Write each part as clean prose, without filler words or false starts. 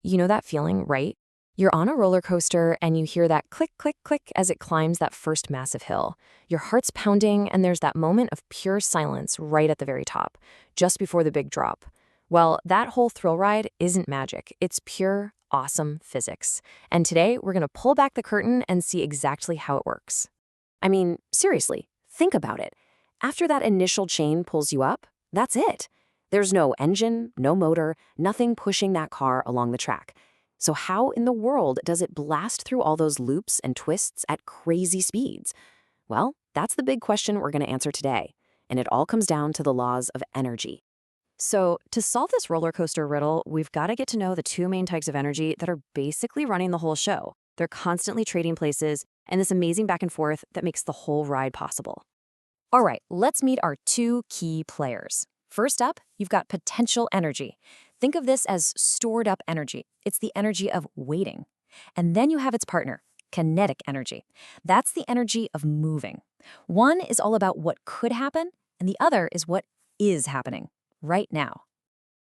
You know that feeling, right? You're on a roller coaster and you hear that click, click, click as it climbs that first massive hill. Your heart's pounding and there's that moment of pure silence right at the very top, just before the big drop. Well, that whole thrill ride isn't magic. It's pure, awesome physics. And today we're going to pull back the curtain and see exactly how it works. I mean, seriously, think about it. After that initial chain pulls you up, that's it. There's no engine, no motor, nothing pushing that car along the track. So how in the world does it blast through all those loops and twists at crazy speeds? Well, that's the big question we're going to answer today. And it all comes down to the laws of energy. So, to solve this roller coaster riddle, we've got to get to know the two main types of energy that are basically running the whole show. They're constantly trading places, and this amazing back and forth that makes the whole ride possible. All right, let's meet our two key players. First up, you've got potential energy. Think of this as stored up energy. It's the energy of waiting. And then you have its partner, kinetic energy. That's the energy of moving. One is all about what could happen, and the other is what is happening right now.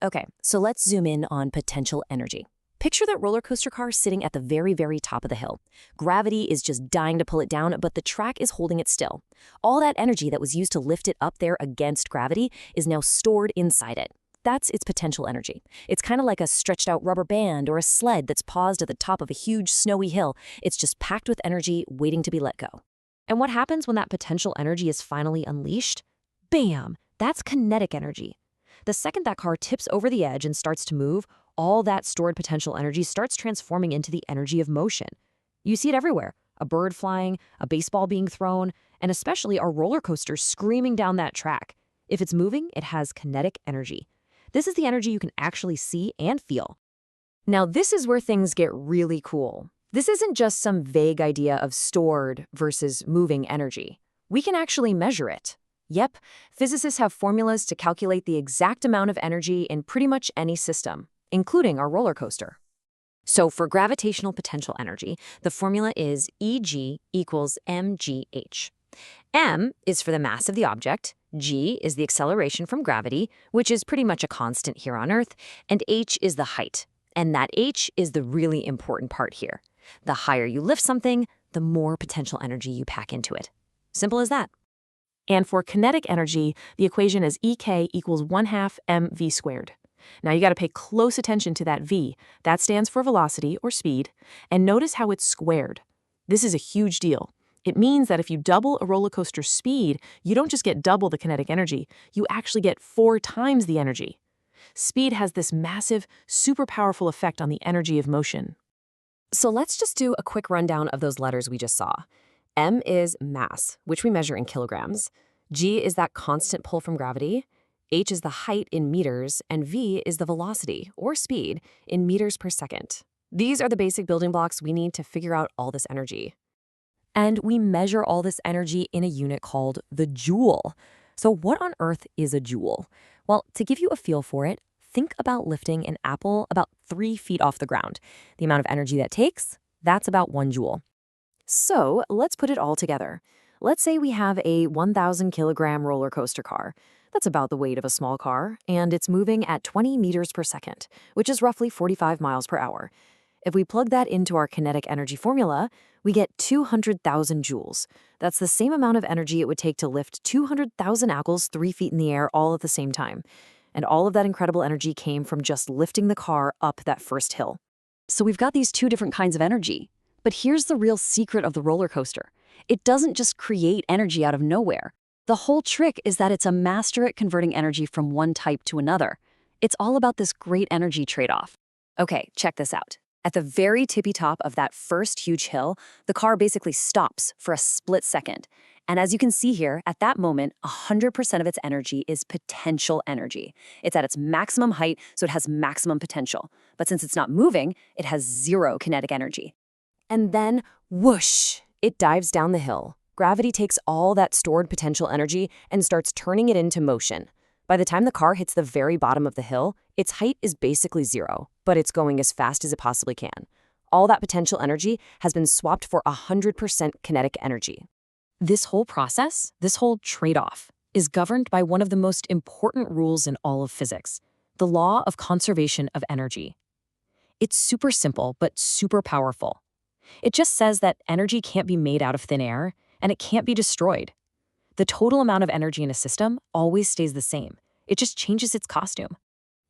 Okay, so let's zoom in on potential energy. Picture that roller coaster car sitting at the very, very top of the hill. Gravity is just dying to pull it down, but the track is holding it still. All that energy that was used to lift it up there against gravity is now stored inside it. That's its potential energy. It's kind of like a stretched out rubber band or a sled that's paused at the top of a huge snowy hill. It's just packed with energy waiting to be let go. And what happens when that potential energy is finally unleashed? Bam! That's kinetic energy. The second that car tips over the edge and starts to move, all that stored potential energy starts transforming into the energy of motion. You see it everywhere. A bird flying, a baseball being thrown, and especially our roller coaster screaming down that track. If it's moving, it has kinetic energy. This is the energy you can actually see and feel. Now, this is where things get really cool. This isn't just some vague idea of stored versus moving energy. We can actually measure it. Yep, physicists have formulas to calculate the exact amount of energy in pretty much any system, including our roller coaster. So for gravitational potential energy, the formula is Eg equals mgh. M is for the mass of the object, g is the acceleration from gravity, which is pretty much a constant here on Earth, and h is the height. And that h is the really important part here. The higher you lift something, the more potential energy you pack into it. Simple as that. And for kinetic energy, the equation is Ek equals 1/2 mv squared. Now you got to pay close attention to that v. That stands for velocity or speed, and notice how it's squared. This is a huge deal. It means that if you double a roller coaster speed, you don't just get double the kinetic energy, you actually get 4 times the energy. Speed has this massive, super powerful effect on the energy of motion. So let's just do a quick rundown of those letters we just saw. M is mass, which we measure in kilograms. G is that constant pull from gravity. H is the height in meters, and V is the velocity, or speed, in meters per second. These are the basic building blocks we need to figure out all this energy. And we measure all this energy in a unit called the joule. So what on earth is a joule? Well, to give you a feel for it, think about lifting an apple about 3 feet off the ground. The amount of energy that takes, that's about 1 joule. So let's put it all together. Let's say we have a 1,000 kilogram roller coaster car. That's about the weight of a small car, and it's moving at 20 meters per second, which is roughly 45 miles per hour. If we plug that into our kinetic energy formula, we get 200,000 joules. That's the same amount of energy it would take to lift 200,000 apples 3 feet in the air all at the same time. And all of that incredible energy came from just lifting the car up that first hill. So we've got these two different kinds of energy. But here's the real secret of the roller coaster. It doesn't just create energy out of nowhere. The whole trick is that it's a master at converting energy from one type to another. It's all about this great energy trade-off. Okay, check this out. At the very tippy top of that first huge hill, the car basically stops for a split second. And as you can see here, at that moment, 100% of its energy is potential energy. It's at its maximum height, so it has maximum potential. But since it's not moving, it has 0 kinetic energy. And then, whoosh, it dives down the hill. Gravity takes all that stored potential energy and starts turning it into motion. By the time the car hits the very bottom of the hill, its height is basically 0, but it's going as fast as it possibly can. All that potential energy has been swapped for 100% kinetic energy. This whole process, this whole trade-off, is governed by one of the most important rules in all of physics, the law of conservation of energy. It's super simple, but super powerful. It just says that energy can't be made out of thin air, and it can't be destroyed. The total amount of energy in a system always stays the same. It just changes its costume.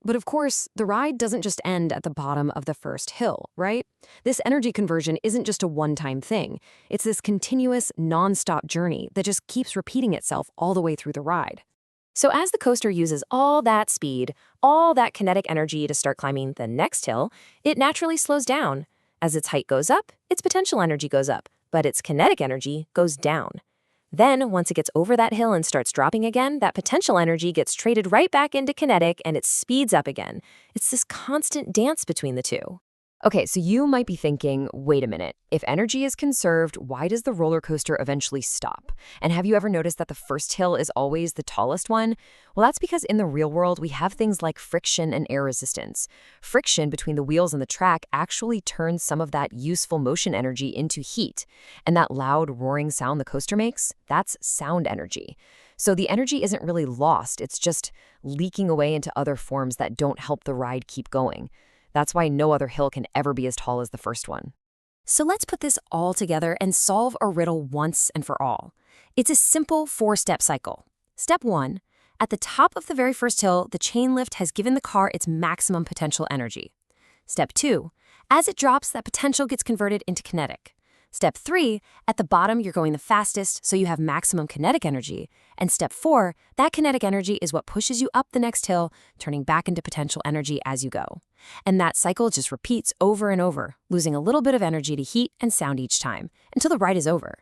But of course, the ride doesn't just end at the bottom of the first hill, right? This energy conversion isn't just a one-time thing. It's this continuous, non-stop journey that just keeps repeating itself all the way through the ride. So as the coaster uses all that speed, all that kinetic energy to start climbing the next hill, it naturally slows down. As its height goes up, its potential energy goes up, but its kinetic energy goes down. Then, once it gets over that hill and starts dropping again, that potential energy gets traded right back into kinetic and it speeds up again. It's this constant dance between the two. Okay, so you might be thinking, wait a minute, if energy is conserved, why does the roller coaster eventually stop? And have you ever noticed that the first hill is always the tallest one? Well, that's because in the real world, we have things like friction and air resistance. Friction between the wheels and the track actually turns some of that useful motion energy into heat. And that loud, roaring sound the coaster makes, that's sound energy. So the energy isn't really lost, it's just leaking away into other forms that don't help the ride keep going. That's why no other hill can ever be as tall as the first one. So let's put this all together and solve a riddle once and for all. It's a simple 4-step cycle. Step 1, at the top of the very first hill, the chain lift has given the car its maximum potential energy. Step 2, as it drops, that potential gets converted into kinetic. Step 3, at the bottom, you're going the fastest, so you have maximum kinetic energy. And step 4, that kinetic energy is what pushes you up the next hill, turning back into potential energy as you go. And that cycle just repeats over and over, losing a little bit of energy to heat and sound each time, until the ride is over.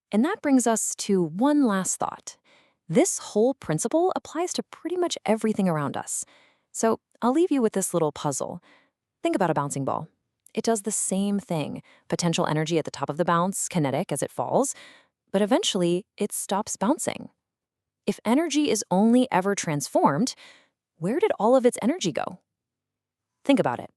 And that brings us to one last thought. This whole principle applies to pretty much everything around us. So I'll leave you with this little puzzle. Think about a bouncing ball. It does the same thing. Potential energy at the top of the bounce, kinetic as it falls, but eventually it stops bouncing. If energy is only ever transformed, where did all of its energy go? Think about it.